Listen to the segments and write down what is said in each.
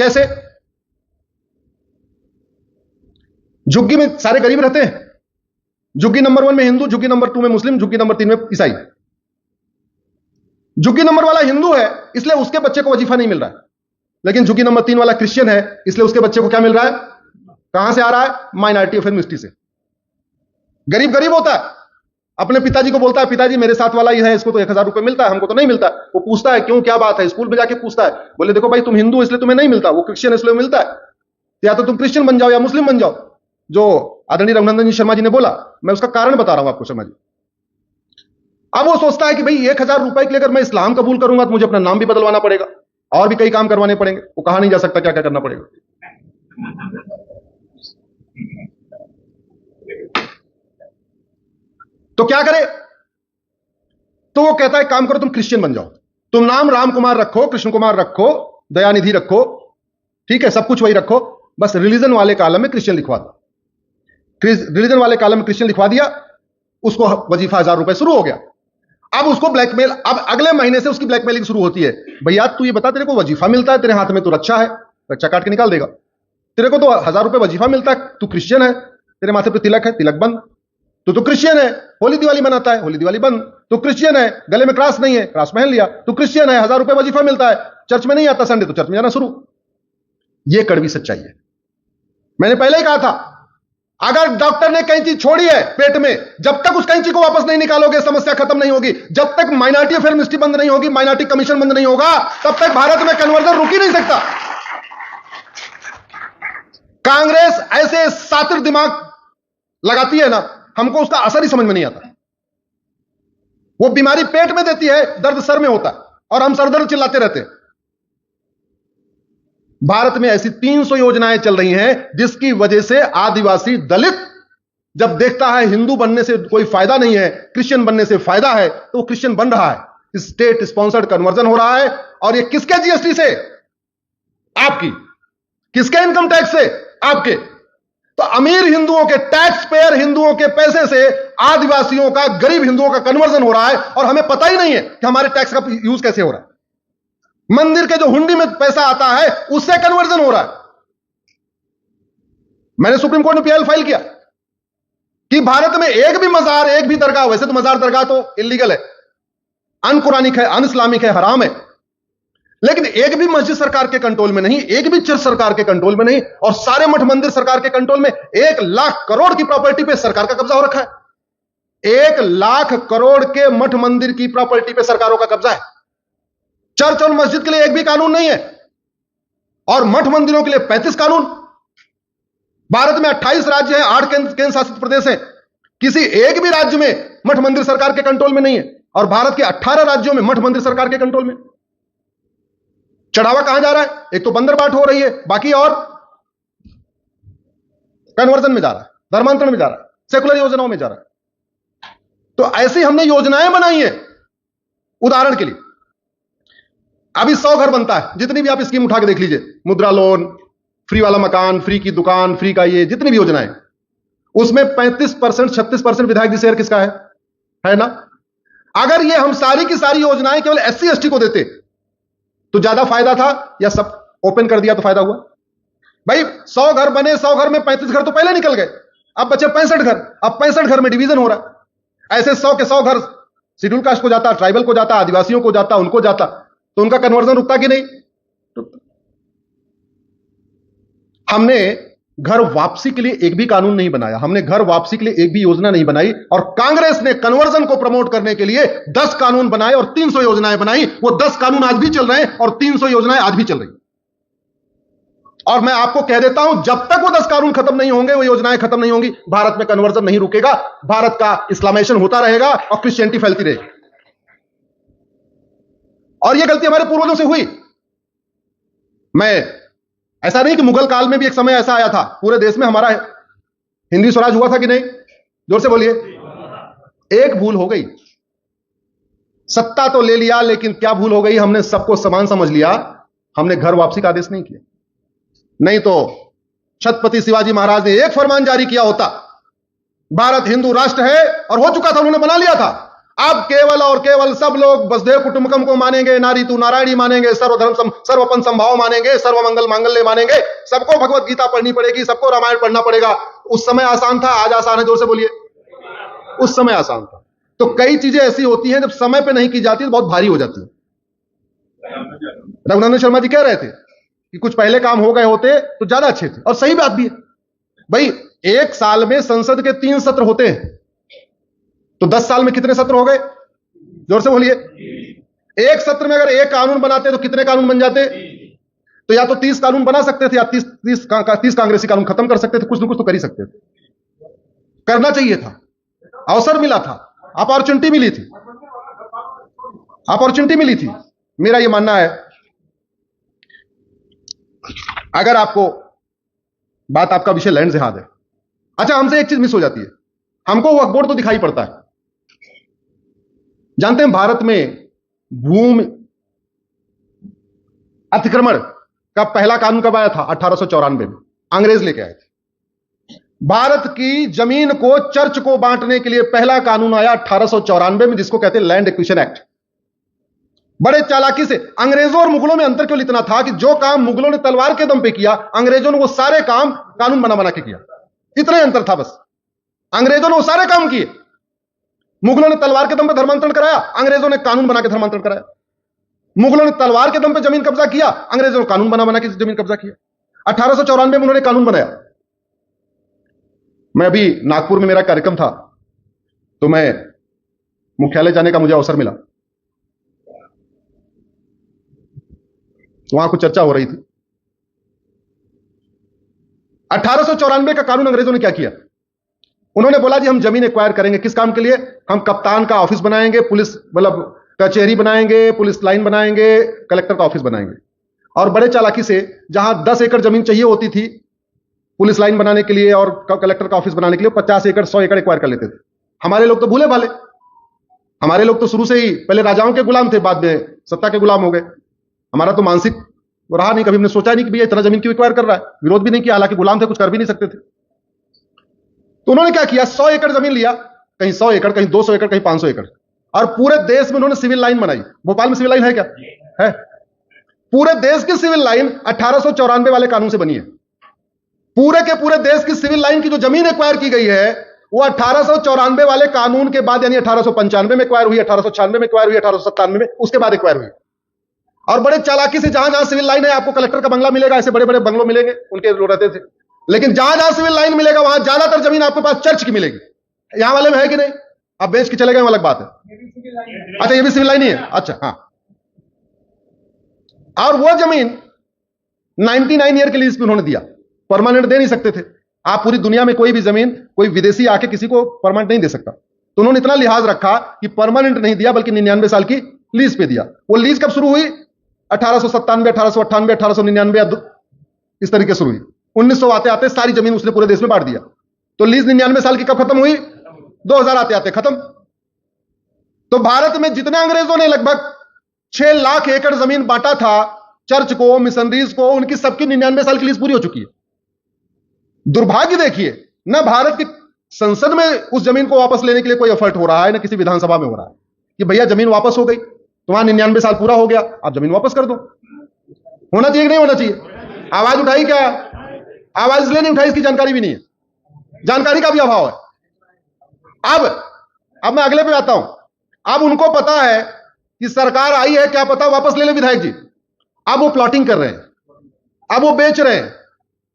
कैसे? झुग्गी में सारे गरीब रहते हैं। झुग्गी नंबर 1 में हिंदू, झुग्गी नंबर 2 में मुस्लिम, झुग्गी नंबर 3 में ईसाई। झुग्गी नंबर वाला हिंदू है इसलिए उसके बच्चे को वजीफा नहीं मिल रहा है, लेकिन झुग्गी नंबर 3 वाला क्रिश्चियन है इसलिए उसके बच्चे को क्या मिल रहा है? कहां से आ रहा है? माइनॉरिटी ऑफ एथनिसिटी से। गरीब गरीब होता है, अपने पिताजी को बोलता है पिताजी मेरे साथ वाला ही है, इसको तो 1000 रुपए मिलता है, हमको तो नहीं मिलता। वो पूछता है क्यों, क्या बात है? स्कूल में जाके पूछता है, बोले देखो भाई तुम हिंदू इसलिए तुम्हें नहीं मिलता, वो क्रिश्चियन इसलिए मिलता है, या तो तुम क्रिश्चियन बन जाओ या मुस्लिम बन जाओ। जो आदरणीय रघुनंदन जी शर्मा जी ने बोला, मैं उसका कारण बता रहा हूं आपको शर्मा जी। अब वो सोचता है कि भाई 1000 रुपए के लिए अगर मैं इस्लाम कबूल करूंगा तो मुझे अपना नाम भी बदलवाना पड़ेगा और भी कई काम करवाने पड़ेंगे, वो कहा नहीं जा सकता क्या क्या करना पड़ेगा। तो क्या करे? तो वो कहता है काम करो तुम क्रिश्चियन बन जाओ, तुम नाम राम कुमार रखो, कृष्ण कुमार रखो, दयानिधि रखो, ठीक है, सब कुछ वही रखो, बस रिलीजन वाले कॉलम में क्रिश्चियन लिखवा दो। रिलीजन वाले कॉलम में क्रिश्चियन लिखवा दिया, उसको वजीफा 1000 रुपए शुरू हो गया। अब उसको ब्लैकमेल, अब अगले महीने से उसकी ब्लैकमेलिंग शुरू होती है। भैया तू ये बता, तेरे को वजीफा मिलता है, तेरे हाथ में तो रक्षा है, रक्षा काट के निकाल देगा, तेरे को तो 1000 रुपए वजीफा मिलता है, तू क्रिश्चियन है, तेरे माथे पे तिलक है, तिलक बंद, तो क्रिश्चियन है, होली दिवाली मनाता है, होली दिवाली बंद, तो क्रिश्चियन है, गले में क्रॉस नहीं है, क्रॉस पहन लिया, तो क्रिश्चियन है, 1000 रुपए वजीफा मिलता है, चर्च में नहीं आता संडे तो चर्च में जाना शुरू। यह कड़वी सच्चाई है। मैंने पहले ही कहा था, अगर डॉक्टर ने कैंची छोड़ी है पेट में, जब तक उस कैंची को वापस नहीं निकालोगे समस्या खत्म नहीं होगी। जब तक माइनॉरिटी ऑफ एथनिसिटी बंद नहीं होगी, माइनॉरिटी कमीशन बंद नहीं होगा, तब तक भारत में कन्वर्जन रुक ही नहीं सकता। कांग्रेस ऐसे सातिर दिमाग लगाती है ना, हमको उसका असर ही समझ में नहीं आता। वो बीमारी पेट में देती है, दर्द सर में होता है, और हम सरदर्द चिल्लाते रहते हैं। भारत में ऐसी 300 योजनाएं चल रही हैं जिसकी वजह से आदिवासी दलित जब देखता है हिंदू बनने से कोई फायदा नहीं है, क्रिश्चियन बनने से फायदा है, तो वो क्रिश्चियन बन रहा है। स्टेट स्पॉन्सर्ड कन्वर्जन हो रहा है। और ये किसके जीएसटी से? आपकी। किसके इनकम टैक्स से? आपके। तो अमीर हिंदुओं के, टैक्स पेयर हिंदुओं के पैसे से आदिवासियों का, गरीब हिंदुओं का कन्वर्जन हो रहा है, और हमें पता ही नहीं है कि हमारे टैक्स का यूज कैसे हो रहा है। मंदिर के जो हुंडी में पैसा आता है उससे कन्वर्जन हो रहा है। मैंने सुप्रीम कोर्ट में पीएल फाइल किया कि भारत में एक भी मजार, एक भी दरगाह, वैसे तो मजार दरगाह तो इलीगल है, अनकुरानिक है, अन इस्लामिक है, हराम है, लेकिन एक भी मस्जिद सरकार के कंट्रोल में नहीं, एक भी चर्च सरकार के कंट्रोल में नहीं, और सारे मठ मंदिर सरकार के कंट्रोल में। 1 लाख करोड़ की प्रॉपर्टी पे सरकार का कब्जा हो रखा है। 1 लाख करोड़ के मठ मंदिर की प्रॉपर्टी पे सरकारों का कब्जा है। चर्च और मस्जिद के लिए एक भी कानून नहीं है, और मठ मंदिरों के लिए 35 कानून। भारत में 28 राज्य हैं, 8 केंद्र शासित प्रदेश हैं, किसी एक भी राज्य में मठ मंदिर सरकार के कंट्रोल में नहीं है, और भारत के 18 राज्यों में मठ मंदिर सरकार के कंट्रोल में। चढ़ावा कहां जा रहा है? एक तो बंदरबाट हो रही है, बाकी और कन्वर्जन में जा रहा है, धर्मांतरण में जा रहा है, सेकुलर योजनाओं में जा रहा है। तो ऐसी हमने योजनाएं बनाई हैं। उदाहरण के लिए अभी 100 घर बनता है, जितनी भी आप स्कीम उठा के देख लीजिए, मुद्रा लोन, फ्री वाला मकान, फ्री की दुकान, फ्री का ये जितनी भी योजनाएं, उसमें 35%, 36% विधायक जी शेयर किसका है ना? अगर ये हम सारी की सारी योजनाएं केवल SC ST को देते तो ज्यादा फायदा था, या सब ओपन कर दिया तो फायदा हुआ? भाई 100 घर बने, 100 घर में 35 घर तो पहले निकल गए, अब बचे 65 घर। अब 65 घर में डिवीजन हो रहा है। ऐसे 100 के 100 घर शेड्यूल कास्ट को जाता, ट्राइबल को जाता, आदिवासियों को जाता, उनको जाता, तो उनका कन्वर्जन रुकता कि नहीं? हमने घर वापसी के लिए एक भी कानून नहीं बनाया, हमने घर वापसी के लिए एक भी योजना नहीं बनाई, और कांग्रेस ने कन्वर्जन को प्रमोट करने के लिए 10 कानून बनाए और 300 योजनाएं बनाई। वो 10 कानून आज भी चल रहे हैं और 300 योजनाएं आज भी चल रही। और मैं आपको कह देता हूं, जब तक वो 10 कानून खत्म नहीं होंगे, वो योजनाएं खत्म नहीं होंगी, भारत में कन्वर्जन नहीं रुकेगा। भारत का इस्लामाइजेशन होता रहेगा और क्रिश्चियनिटी फैलती रहेगी। और यह गलती हमारे पूर्वजों से हुई। मैं ऐसा नहीं कि मुगल काल में भी एक समय ऐसा आया था, पूरे देश में हमारा हिंदी स्वराज हुआ था कि नहीं? जोर से बोलिए। एक भूल हो गई, सत्ता तो ले लिया, लेकिन क्या भूल हो गई? हमने सबको समान समझ लिया, हमने घर वापसी का आदेश नहीं किया। नहीं तो छत्रपति शिवाजी महाराज ने एक फरमान जारी किया होता, भारत हिंदू राष्ट्र है, और हो चुका था, उन्होंने बना लिया था, अब केवल और केवल सब लोग वसुधैव कुटुंबकम को मानेंगे, नारी तू नारायणी मानेंगे, सर्वधर्म सर्वपन संभाव मानेंगे, सर्वमंगल मांगल्य मानेंगे, सबको भगवत गीता पढ़नी पड़ेगी, सबको रामायण पढ़ना पड़ेगा। उस समय आसान था, आज आसान है? जोर से बोलिए। उस समय आसान था। तो कई चीजें ऐसी होती हैं जब समय पे नहीं की जाती तो बहुत भारी हो जाती है। रघुनंदन शर्मा जी कह रहे थे कि कुछ पहले काम हो गए होते तो ज्यादा अच्छे थे, और सही बात भी है भाई। एक साल में संसद के 3 सत्र होते हैं, तो 10 साल में कितने सत्र हो गए? जोर से बोलिए। एक सत्र में अगर एक कानून बनाते तो कितने कानून बन जाते? तो या तो 30 कानून बना सकते थे, या 30 कांग्रेसी कानून खत्म कर सकते थे। कुछ ना कुछ तो कर ही सकते थे, करना चाहिए था, अवसर मिला था, अपॉर्चुनिटी मिली थी, अपॉर्चुनिटी मिली थी। मेरा यह मानना है, अगर आपको बात, आपका विषय लैंड जिहाद है, अच्छा हमसे एक चीज मिस हो जाती है, हमको वक्फ बोर्ड तो दिखाई पड़ता है। जानते हैं भारत में भूमि अतिक्रमण का पहला कानून कब आया था? 1894 में अंग्रेज लेके आए थे। भारत की जमीन को चर्च को बांटने के लिए पहला कानून आया 1894 में, जिसको कहते हैं लैंड एक्विजिशन एक्ट। बड़े चालाकी से अंग्रेजों और मुगलों में अंतर केवल इतना था कि जो काम मुगलों ने तलवार के दम पे किया, अंग्रेजों ने वो सारे काम कानून बना बना के किया। इतना ही अंतर था बस। अंग्रेजों ने वो सारे काम किए, मुगलों ने तलवार के दम पे धर्मांतरण कराया, अंग्रेजों ने कानून बना के धर्मांतरण कराया। मुगलों ने तलवार के दम पे जमीन कब्जा किया, अंग्रेजों ने कानून बना बना के जमीन कब्जा किया। 1894 में उन्होंने कानून बनाया। मैं अभी नागपुर में मेरा कार्यक्रम था, तो मैं मुख्यालय जाने का मुझे अवसर मिला, वहां कुछ चर्चा हो रही थी। 1894 का कानून अंग्रेजों ने क्या किया? उन्होंने बोला जी हम जमीन एक्वायर करेंगे। किस काम के लिए? हम कप्तान का ऑफिस बनाएंगे, पुलिस मतलब कचहरी बनाएंगे, पुलिस लाइन बनाएंगे, कलेक्टर का ऑफिस बनाएंगे। और बड़े चालाकी से जहां 10 एकड़ जमीन चाहिए होती थी पुलिस लाइन बनाने के लिए और कलेक्टर का ऑफिस बनाने के लिए, 50 एकड़ 100 एकड़ एक्वायर कर लेते थे। हमारे लोग तो भूले भाले, हमारे लोग तो शुरू से ही पहले राजाओं के गुलाम थे, बाद में सत्ता के गुलाम हो गए। हमारा तो मानसिक रहा नहीं, कभी हमने सोचा नहीं कि भैया इतना जमीन क्यों एक्वायर कर रहा है। विरोध भी नहीं किया, हालांकि गुलाम थे, कुछ कर भी नहीं सकते थे। तो उन्होंने क्या किया? 100 एकड़ जमीन लिया, कहीं 100 एकड़, कहीं 200 एकड़, कहीं 500 एकड़, और पूरे देश में उन्होंने सिविल लाइन बनाई। भोपाल में सिविल लाइन है क्या? है। पूरे देश की सिविल लाइन 1894 वाले कानून से बनी है। पूरे के पूरे देश की सिविल लाइन की जो जमीन एक्वायर की गई है वो 1894 वाले कानून के बाद, यानी 1895 में एक्वायर हुई, 1896 में एक्वायर हुई, 1897 में, उसके बाद एक्वायर हुई। और बड़े चालाकी से जहां जहां सिविल लाइन है, आपको कलेक्टर का बंगला मिलेगा, ऐसे बड़े बड़े बंगलों मिलेंगे, उनके लोग रहते थे। लेकिन जहां जहां सिविल लाइन मिलेगा वहां ज्यादातर जमीन आपके पास चर्च की मिलेगी। यहां वाले में है कि नहीं? आप बेच के चले गए, अलग बात है। अच्छा, ये भी सिविल लाइन ही है। अच्छा, हाँ। और वो जमीन 99 ईयर के लिए इसमें उन्होंने दिया, परमानेंट दे नहीं सकते थे। आप पूरी दुनिया में कोई भी जमीन, कोई विदेशी आके किसी को परमानेंट नहीं दे सकता। तो उन्होंने इतना लिहाज रखा कि परमानेंट नहीं दिया, बल्कि 99 साल की लीज पे दिया। वो लीज कब शुरू हुई? 1897, 1898, 1899, इस तरीके से शुरू हुई। 1900 आते आते सारी जमीन उसने पूरे देश में बांट दिया। तो लीज 99 साल की कब खत्म हुई? 2000 आते आते खत्म। तो भारत में जितने अंग्रेजों ने लगभग 6 लाख एकड़ जमीन बांटा था चर्च को, मिशनरीज को, उनकी सबकी 99 साल की लीज पूरी हो चुकी है। दुर्भाग्य देखिए, न भारत की संसद में उस जमीन को वापस लेने के लिए कोई एफर्ट हो रहा है, न किसी विधानसभा में हो रहा है कि भैया जमीन वापस हो गई, तुम्हारा 99 साल पूरा हो गया, आप जमीन वापस कर दो। होना चाहिए कि नहीं होना चाहिए? आवाज उठाई क्या? आवाज इसलिए नहीं उठाई, इसकी जानकारी भी नहीं है, जानकारी का भी अभाव है। अब मैं अगले पे आता हूं। अब उनको पता है कि सरकार आई है, क्या पता वापस ले ले विधायक जी। अब वो प्लॉटिंग कर रहे हैं, अब वो बेच रहे हैं,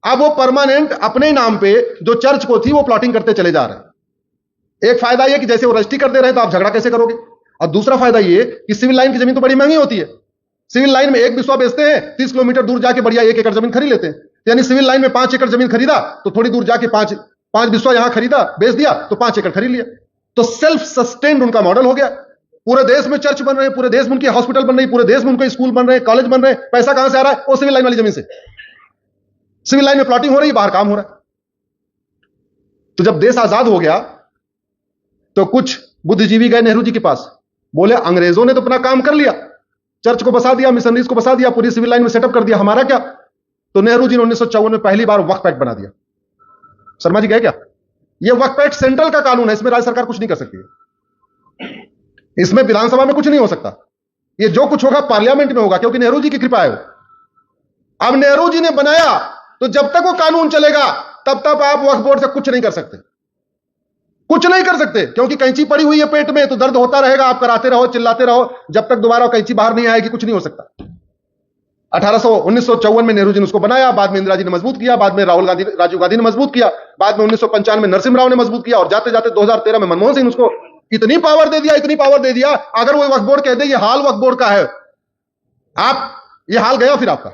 अब वो परमानेंट अपने नाम पे जो चर्च को थी वो प्लॉटिंग करते चले जा रहे हैं। एक फायदा ये कि जैसे वो रजिस्ट्री कर दे रहे हैं तो आप झगड़ा कैसे करोगे, और दूसरा फायदा ये कि सिविल लाइन की जमीन तो बड़ी महंगी होती है। सिविल लाइन में एक बिस्वा बेचते हैं, 30 किलोमीटर दूर जाके बढ़िया 1 एकड़ जमीन खरीद लेते हैं। यानी सिविल लाइन में 5 एकड़ जमीन खरीदा तो थोड़ी दूर जाके 5 बिस्वा यहां खरीदा, बेच दिया तो 5 एकड़ खरीद लिया। तो सेल्फ सस्टेन्ड उनका मॉडल हो गया। पूरे देश में चर्च बन रहे हैं, पूरे देश में उनकी हॉस्पिटल बन रही, पूरे देश में उनके स्कूल बन रहे हैं, कॉलेज बन रहे हैं। पैसा कहां से आ रहा है? वो सिविल लाइन वाली जमीन से। सिविल लाइन में प्लॉटिंग हो रही है, बाहर काम हो रहा है। तो जब देश आजाद हो गया तो कुछ बुद्धिजीवी गए नेहरू जी के पास, बोले अंग्रेजों ने तो अपना काम कर लिया, चर्च को बसा दिया, मिशनरीज को बसा दिया, पूरी सिविल लाइन में सेटअप कर दिया, हमारा क्या? तो नेहरू जी ने 1954 में पहली बार वक्फ एक्ट बना दिया। शर्मा जी गए क्या? यह वक्फ एक्ट सेंट्रल का कानून है, इसमें राज्य सरकार कुछ नहीं कर सकती है। इसमें विधानसभा में कुछ नहीं हो सकता। ये जो कुछ होगा पार्लियामेंट में होगा, क्योंकि नेहरू जी की कृपा है वो। अब नेहरू जी ने बनाया, तो जब तक वो कानून चलेगा तब तक आप वक्फ बोर्ड से कुछ नहीं कर सकते, कुछ नहीं कर सकते, क्योंकमें कैंची पड़ी हुई है पेट में, तो दर्द होता रहेगा, आप कराते रहो, चिल्लाते रहो, जब तक दोबारा कैंची बाहर नहीं आएगी कुछ नहीं हो सकता। 1954 में नेहरू जी ने उसको बनाया, बाद में इंदिरा जी ने मजबूत किया, बाद में राजीव गांधी ने मजबूत किया, बाद में 1995 में नरसिम्हा राव ने मजबूत किया, और जाते जाते 2013 में मनमोहन सिंह उसको इतनी पावर दे दिया, इतनी पावर दे दिया। अगर वो वक्फ बोर्ड कह दे ये हाल वक्फ बोर्ड का है, आप ये हाल गया फिर आपका।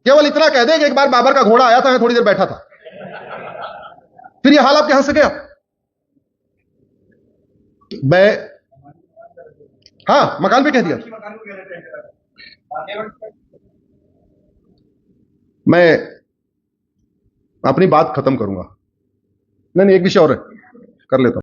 केवल इतना कह दे कि एक बार बाबर का घोड़ा आया था, मैं थोड़ी देर बैठा था, फिर ये हाल आपके यहां से गया। मैं हाँ मकान पे कह दिया। मैं अपनी बात खत्म करूंगा। नहीं एक विषय और है, कर लेता हूं।